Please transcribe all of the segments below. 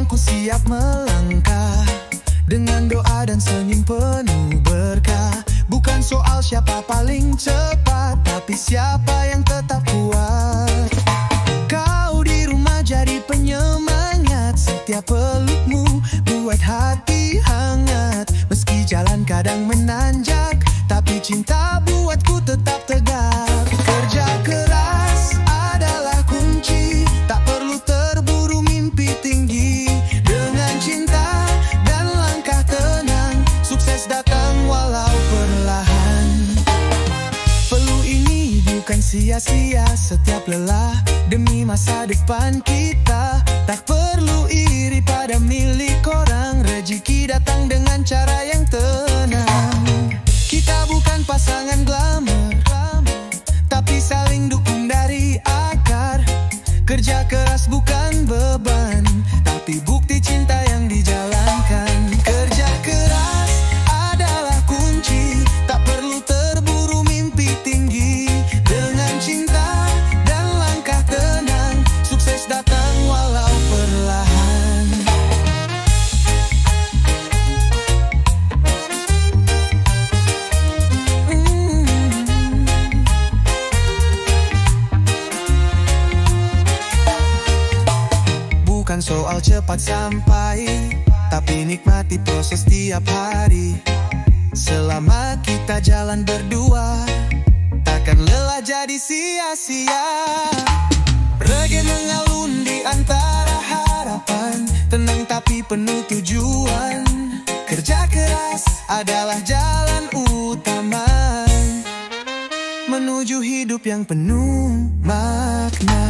memang ku siap melangkah dengan doa dan senyum penuh berkah. Bukan soal siapa paling cepat, tapi siapa yang tetap kuat. Kau di rumah jadi penyemangat, setiap pelukmu buat hati hangat. Meski jalan kadang menanjak, tapi cinta buatku tetap tegak. Kerja keras adalah kunci, tak perlu terburu mimpi tinggi. Dengan cinta dan langkah tenang, sukses datang walau perlahan. Peluh ini bukan sia-sia, setiap lelah demi masa depan kita. Tak perlu iri pada milik orang, rezeki datang dengan cara yang tenang. Kita bukan pasangan glamour, tapi saling dukung dari akar. Kerja keras bukan beban, tapi bukti cinta yang dijalankan. Kerja keras adalah kunci, tak perlu terburu mimpi tinggi. Dengan cinta dan langkah tenang, sukses datang walau perlahan. Bukan soal cepat sampai, tapi nikmati proses tiap hari. Selama kita jalan berdua, takkan lelah jadi sia-sia. Reggae mengalun di antara harapan, tenang tapi penuh tujuan. Kerja keras adalah jalan utama menuju hidup yang penuh makna.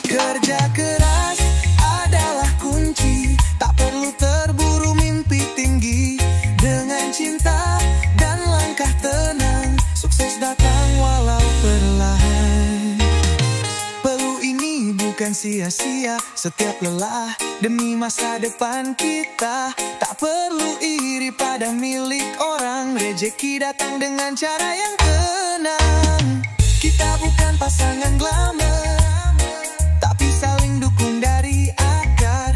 Kerja keras adalah kunci, tak perlu terburu mimpi tinggi. Dengan cinta dan langkah tenang, sukses datang walau perlahan. Peluh ini bukan sia-sia, setiap lelah demi masa depan kita. Tak perlu iri pada milik orang, rezeki datang dengan cara yang tenang. Kita bukan pasangan glamour, tapi saling dukung dari akar.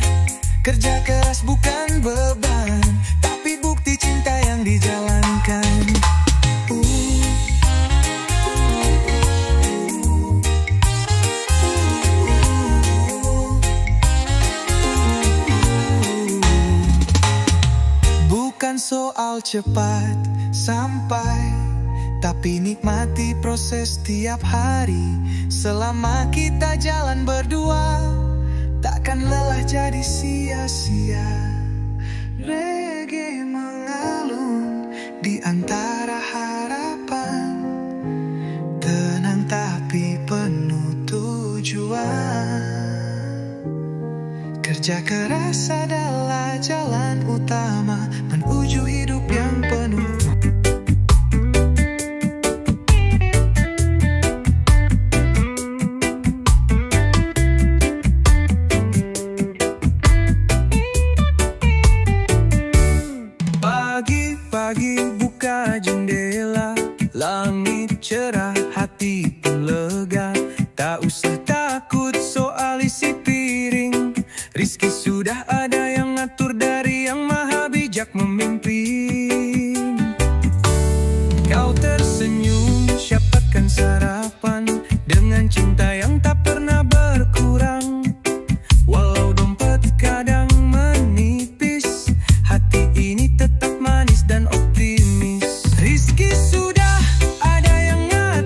Kerja keras bukan beban, tapi bukti cinta yang dijalankan. Bukan soal cepat sampai, tapi nikmati proses tiap hari. Selama kita jalan berdua, takkan lelah jadi sia-sia. Reggae mengalun di antara harapan, tenang tapi penuh tujuan. Kerja keras adalah jalan utama menuju hidup yang penuh. Pagi-pagi buka jendela, langit cerah, hati pun lega. Tak usah takut soal isi piring, rizki sudah ada yang ngatur dari yang maha bijak memimpin. Kau tersenyum, siapkan sarapan dengan cinta yang tak pernah berkurang. Walau dompet kadang menipis, hati ini tetap manis dan optimis. Rizki sudah ada yang ngatur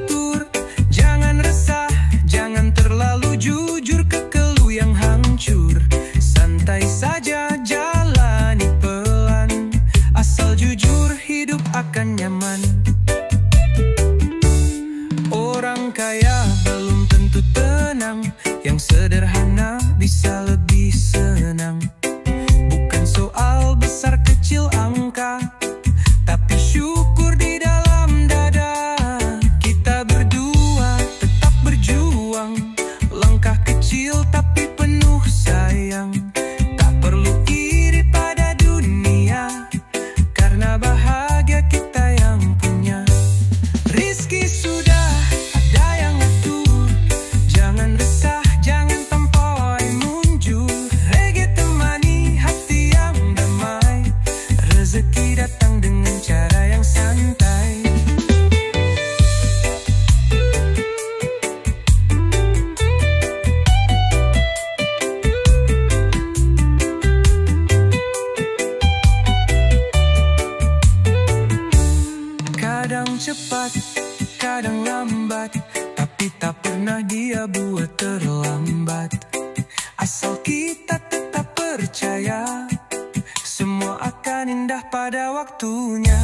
syukur di dalam dada. Kita berdua tetap berjuang, langkah kecil tapi penuh sayang. Tak perlu iri pada dunia, karena bahagia kita yang punya. Rizki sudah ada yang atur, jangan resah, jangan terlampau munjul. Reggae temani hati yang damai, rezeki datang dengan cara yang santai. Kadang cepat, kadang lambat, tapi tak pernah dia buat terlambat. Asal kita tetap percaya, semua akan indah pada waktunya.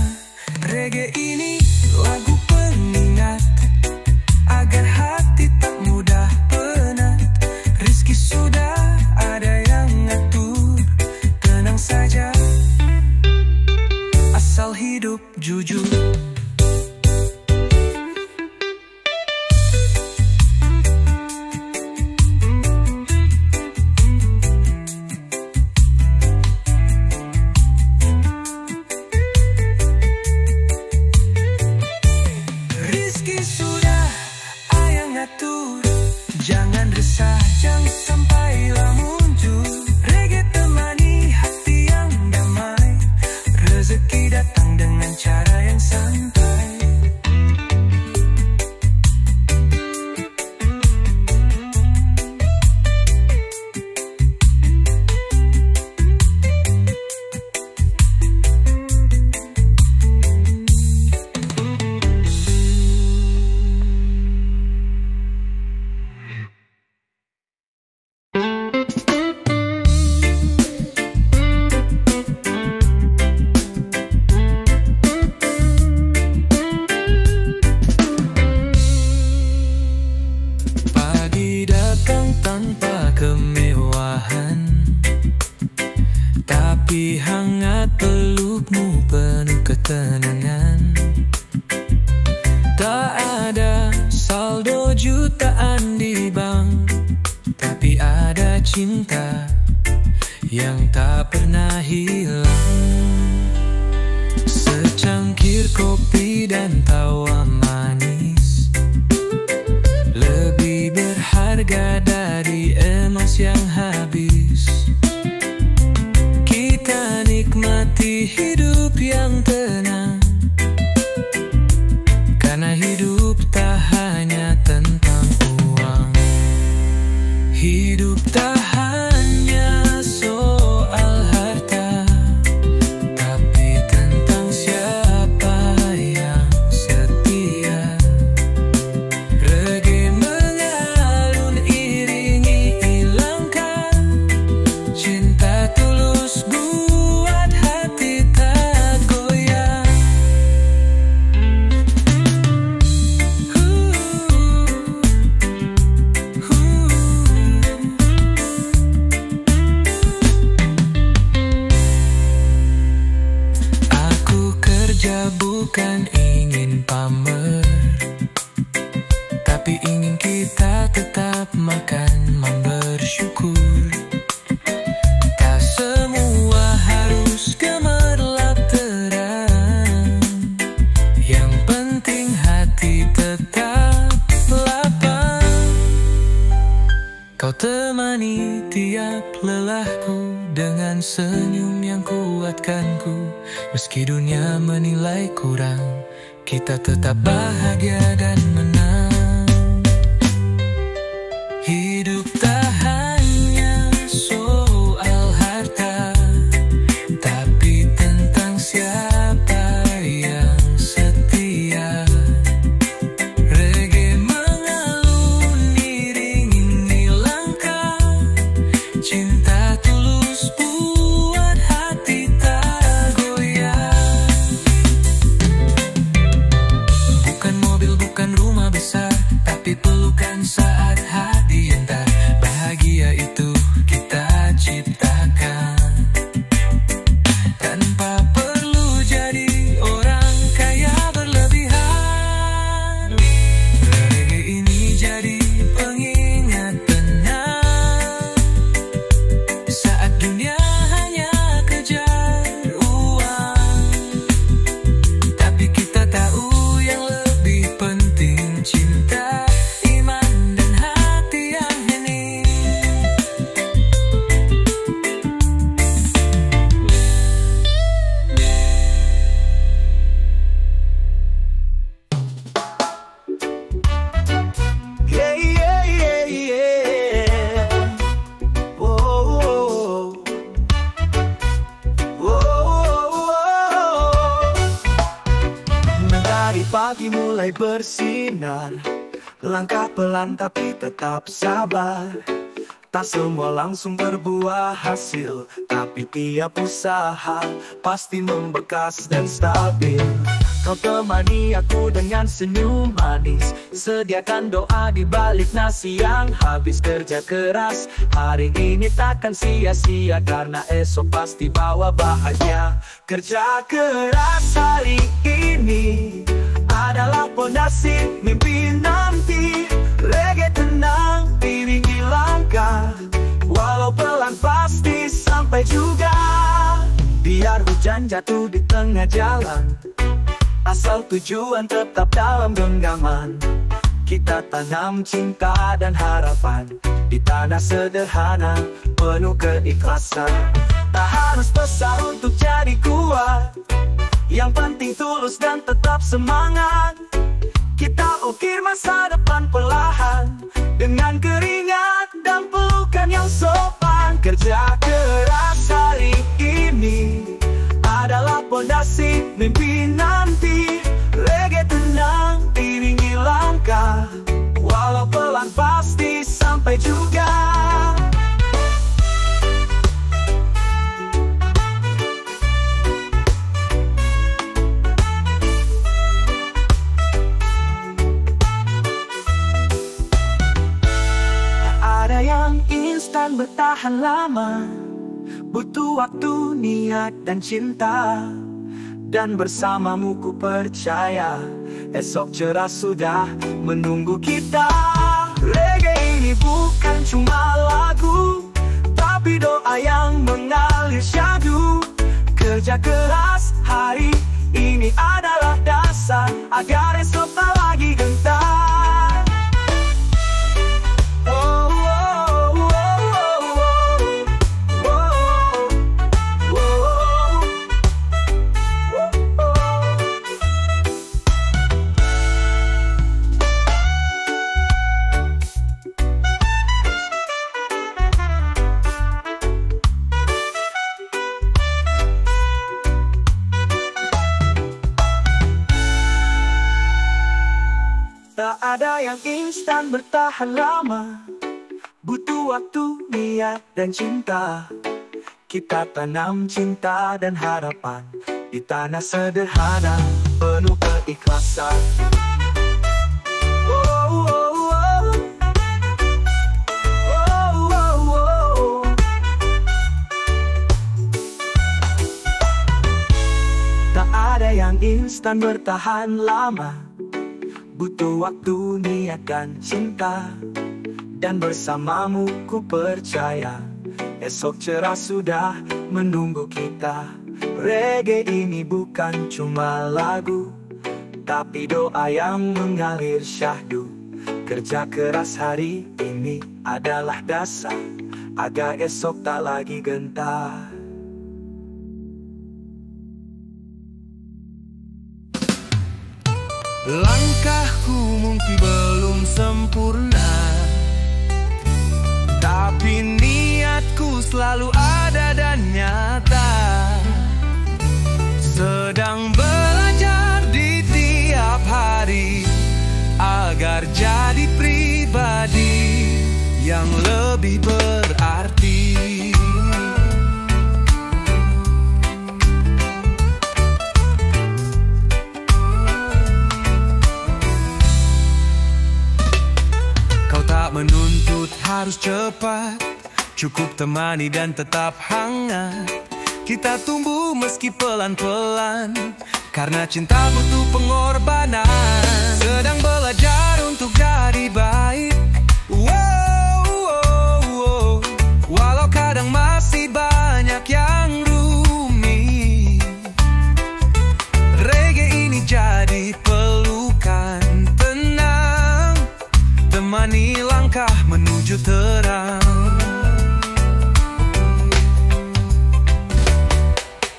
Reggae ini lagu pengingat, agar hati tak mudah penat. Rizki sudah ada yang ngatur, tenang saja, asal hidup jujur. Jangan resah, jangan sampailah muncul. Reggae temani hati yang damai, rezeki datang dengan cara yang santai. Tanpa kemewahan, tapi hangat pelukmu penuh ketenangan. Tak ada saldo jutaan di bank, tapi ada cinta yang tak pernah hilang. Secangkir kopi dan tawa manis lebih berharga dari emas yang habis. Kita nikmati hidup yang tenang, karena hidup tak hanya tentang uang. Hidup tak hanya soal harta, tapi tentang siapa yang setia. Reggae mengalun iringi langkah, cinta tulus buat hati tak goyah. Aku kerja bukan ingin pamer, tapi ingin kita tetap makan bersyukur. Tak semua harus gemerlap terang, yang penting hati tetap lapang. Kau temani tiap lelahku dengan senyum yang kuatkanku. Meski dunia menilai kurang, kita tetap bahagia dan menang. Hidup tak hanya soal harta, tapi tentang siapa yang setia. Reggae mengalun iringi langkah, cinta tulus buat hati tak goyah. Bukan mobil, bukan rumah besar, tapi pelukan saat hati hentak. Bahagia itu kita ciptakan, tanpa perlu jadi orang Pagi mulai bersinar, langkah pelan tapi tetap sabar. Tak semua langsung berbuah hasil, tapi tiap usaha pasti membekas dan stabil. Kau temani aku dengan senyum manis, sediakan doa di balik nasi yang habis kerja keras. Hari ini takkan sia-sia karena esok pasti bawa bahagia. Kerja keras hari ini adalah pondasi mimpi nanti. Reggae tenang, iringi langkah, walau pelan pasti sampai juga. Biar hujan jatuh di tengah jalan, asal tujuan tetap dalam genggaman. Kita tanam cinta dan harapan di tanah sederhana, penuh keikhlasan. Tak harus besar untuk jadi kuat, yang penting tulus dan tetap semangat. Kita ukir masa depan perlahan, dengan keringat dan pelukan yang sopan. Kerja keras hari ini adalah pondasi mimpi nanti. Reggae tenang, iringi langkah, walau pelan pasti sampai juga. Ada yang instan bertahan lama, butuh waktu, niat, dan cinta. Dan bersamamu ku percaya, esok cerah sudah menunggu kita. Reggae ini bukan cuma lagu, tapi doa yang mengalir syahdu. Kerja keras hari ini adalah dasar, agar esok tak lagi gentar. Tak ada yang instan bertahan lama, butuh waktu, niat, dan cinta. Kita tanam cinta dan harapan di tanah sederhana, penuh keikhlasan. Tak ada yang instan bertahan lama, butuh waktu, niat, dan cinta. Dan bersamamu ku percaya, esok cerah sudah menunggu kita. Reggae ini bukan cuma lagu, tapi doa yang mengalir syahdu. Kerja keras hari ini adalah dasar, agar esok tak lagi gentar. Langkahku mungkin belum sempurna, tapi niatku selalu ada dan nyata. Sedang belajar di tiap hari, agar jadi pribadi yang lebih berarti. Menuntut harus cepat, cukup temani dan tetap hangat. Kita tumbuh meski pelan-pelan, karena cinta butuh pengorbanan. Sedang belajar untuk jadi baik, walau kadang masih banyak yang rumit. Reggae ini jadi pelukan tenang, temani langkah menuju terang.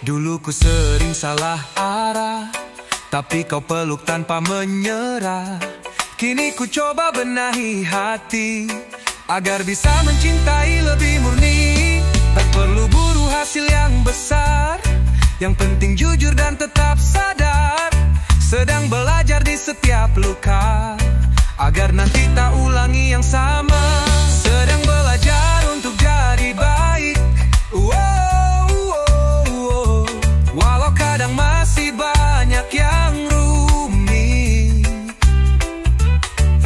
Dulu ku sering salah arah, tapi kau peluk tanpa menyerah. Kini ku coba benahi hati, agar bisa mencintai lebih murni. Tak perlu buru hasil yang besar, yang penting jujur dan tetap sadar. Sedang belajar di agar nanti tak ulangi yang sama. Sedang belajar untuk jadi baik, walau kadang masih banyak yang rumit.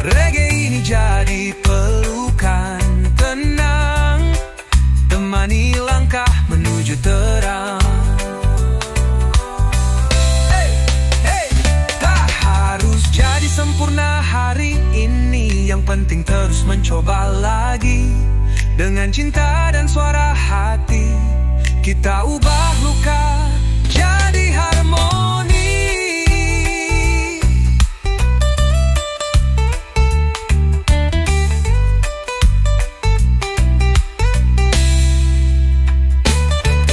Reggae ini jadi pelukan tenang, temani langkah menuju terang. Tak harus jadi sempurna hari ini, yang penting terus mencoba lagi. Dengan cinta dan suara hati, kita ubah luka jadi harmoni.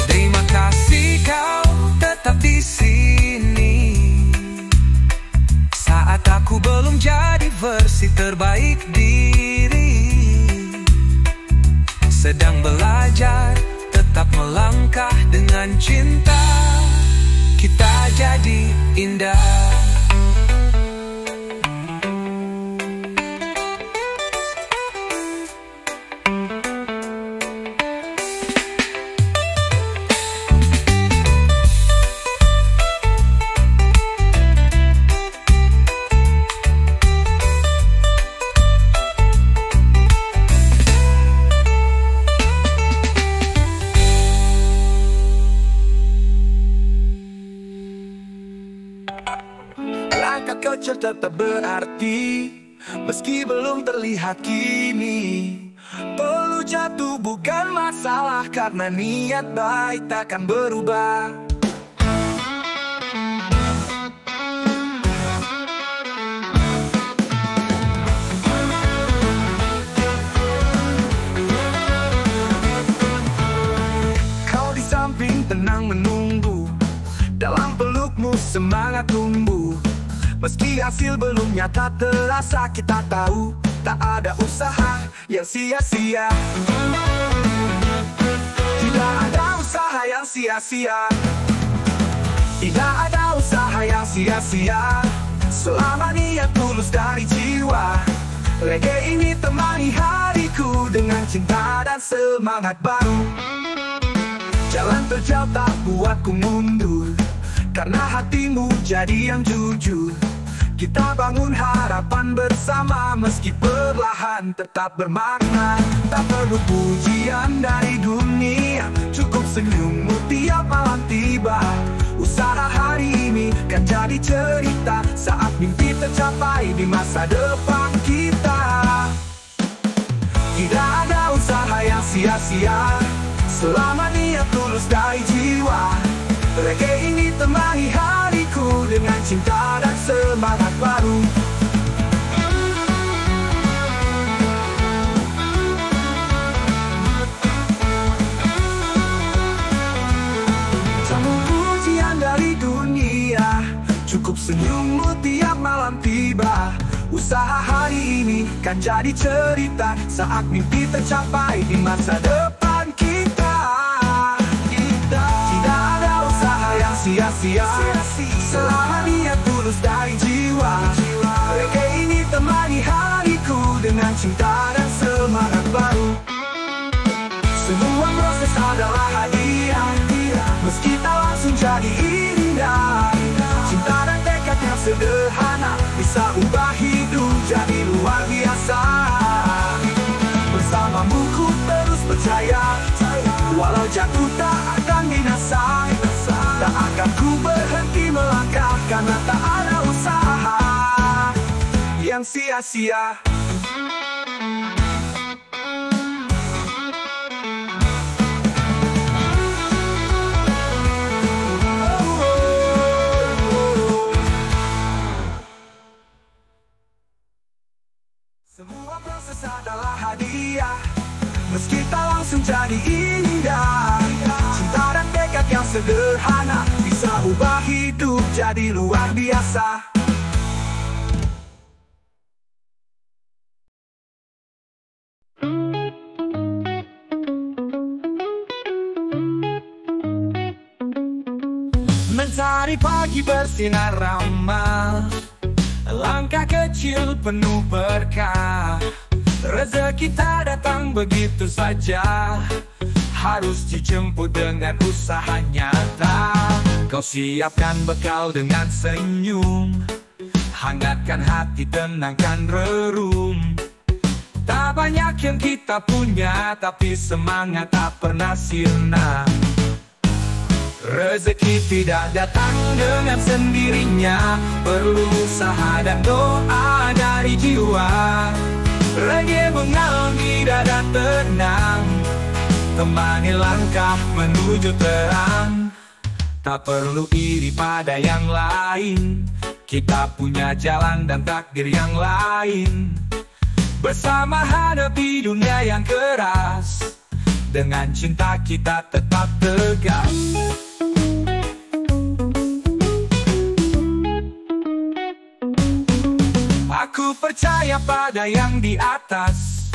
Terima kasih kau tetap di sini saat aku belum jadi versi terbaik diri. Sedang belajar, tetap melangkah dengan cinta, kita jadi indah. Langkah kecil tetap berarti, meski belum terlihat kini. Perlu jatuh bukan masalah, karena niat baik takkan berubah. Kau di samping tenang menunggu, dalam pelukmu semangat tumbuh. Meski hasil belum nyata terasa, kita tahu tak ada usaha yang sia-sia. Tidak ada usaha yang sia-sia, tidak ada usaha yang sia-sia, selama niat tulus dari jiwa. Reggae ini temani hariku dengan cinta dan semangat baru. Jalan terjal tak buatku mundur, karena hatimu jadi yang jujur. Kita bangun harapan bersama, meski perlahan tetap bermakna. Tak perlu pujian dari dunia, cukup senyummu tiap malam tiba. Usaha hari ini kan jadi cerita, saat mimpi tercapai di masa depan kita. Tidak ada usaha yang sia-sia, selama niat tulus dari jiwa. Reggae ini temani hariku dengan cinta dan semangat baru. Tanpa pujian dari dunia, cukup senyummu tiap malam tiba. Usaha hari ini kan jadi cerita, saat mimpi tercapai di masa depan kita. Sia-sia, selama niat tulus dari jiwa. Reggae ini temani hariku dengan cinta dan semangat baru. Semua proses adalah hadiah, meski tak langsung jadi indah. Cinta dan tekad yang sederhana bisa ubah hidup jadi luar biasa. Bersamamu ku terus percaya, walau jatuh tak akan binasa. Tak akan ku berhenti melangkah, karena tak ada usaha yang sia-sia. Semua proses adalah hadiah, meski tak langsung jadi indah. Cinta dan tekad yang sederhana bisa ubah hidup jadi luar biasa. Mentari pagi bersinar ramah, langkah kecil penuh berkah. Rezeki tak datang begitu saja, harus dijemput dengan usaha nyata. Kau siapkan bekal dengan senyum, hangatkan hati, tenangkan rerum. Tak banyak yang kita punya, tapi semangat tak pernah sirna. Rezeki tidak datang dengan sendirinya, perlu usaha dan doa dari jiwa. Reggae mengalir di dada tenang, temani langkah menuju terang. Tak perlu iri pada yang lain, kita punya jalan dan takdir yang lain. Bersama hadapi dunia yang keras, dengan cinta kita tetap tegas. Aku percaya pada yang di atas,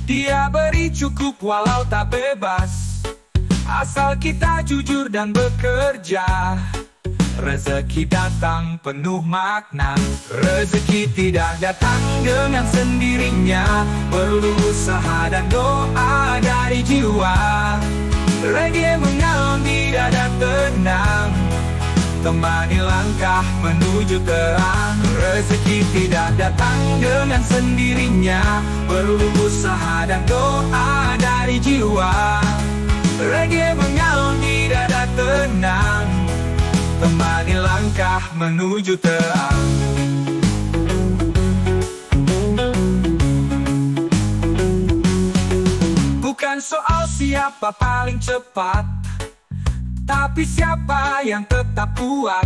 Dia beri cukup walau tak bebas. Asal kita jujur dan bekerja, rezeki datang penuh makna. Rezeki tidak datang dengan sendirinya, perlu usaha dan doa dari jiwa. Reggae mengalir di dada tenang, temani langkah menuju terang. Rezeki tidak datang dengan sendirinya, perlu usaha dan doa dari jiwa. Reggae mengalir di dada tenang, temani langkah menuju terang. Bukan soal siapa paling cepat, tapi siapa yang tetap kuat.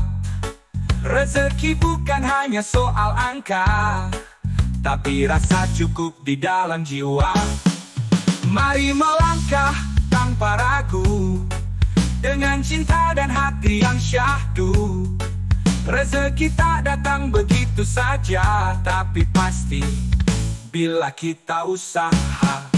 Rezeki bukan hanya soal angka, tapi rasa cukup di dalam jiwa. Mari melangkah tanpa ragu, dengan cinta dan hati yang syahdu. Rezeki tak datang begitu saja, tapi pasti bila kita usaha.